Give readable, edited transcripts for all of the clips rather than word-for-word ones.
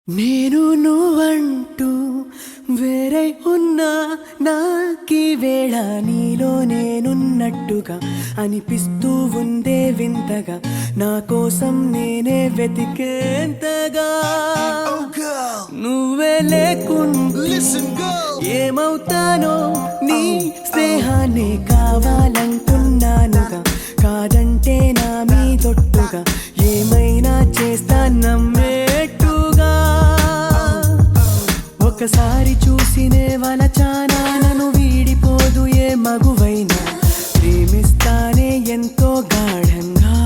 నేను నువ్వంటూ వేరే ఉన్నా నాకీ వేళ నీలో నేనున్నట్టుగా అనిపిస్తూ ఉందే వింతగా నా కోసం నేనే వెతికేంతగా నువ్వే లేకుండా ఏమవుతానో నీ స్నేహాన్ని కావాలంటున్నానుగా కాదంటే నా మీదొట్టుగా ఏమైనా చేస్తా నమ్మేట్టుగా ఒకసారి చూసినే వలచానా నన్ను వీడిపోదు ఏ మగువైనా ప్రేమిస్తానే ఎంతో గాఢంగా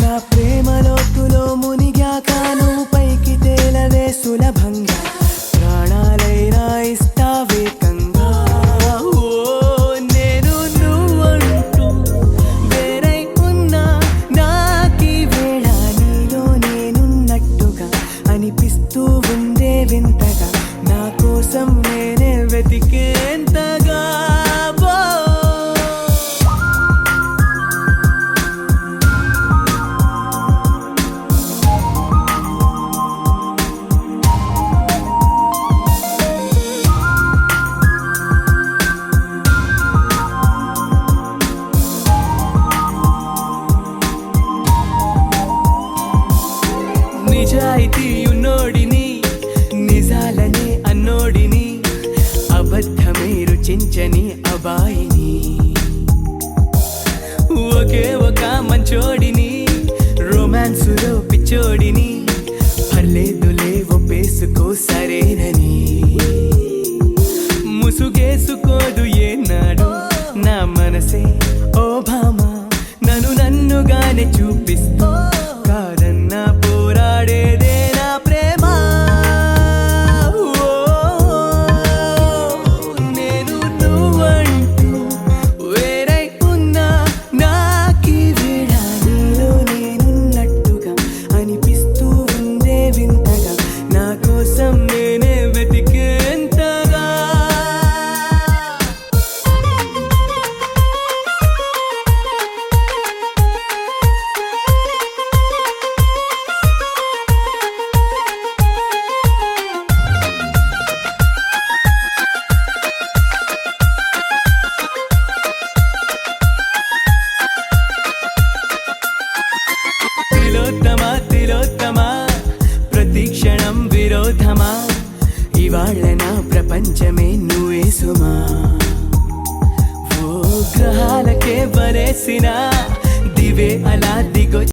నా ప్రేమ లోతులో మునిగాక నువ్వు పైకి తేలవే సులభంగా ప్రాణాలైనా ఇస్తావేకంగా నేను నువ్వంటూ వేరై ఉన్నా నాకీ వేళ నీలో నేనున్నట్టుగా అనిపిస్తూ ఉందే వింతగా నా కోసం నేనే వెతికేంతగా నిజాయితీ ఉన్నోడిని నిజాలనే అన్నోడిని అబద్ధమే రుచించని అబాయిని ఒకే ఒక మంచోడిని రొమాన్సులో పిచ్చోడిని పర్లేదులే ఒప్పేసుకో సరేనని ముసుగేసుకోదు ఏనాడు నా మనసే ఓ భామ నన్నుగానే చూపిస్తూ కాదన్నా పోరాడేదే నా ప్రేమ నేను నువ్వంటూ వేరై ఉన్నా నాకీ వేళ నీలో నేనున్నట్టుగా అనిపిస్తూ ఉందే వింతగా నా కోసం నేనే వెతికేంతగా తిలోత్తమా ప్రతి క్షణం విరోధమా ఇవాళ్ళ నా ప్రపంచమే నువ్వే సుమా ఓ గ్రహాలకే వరేసిన దివే అలా దిగొ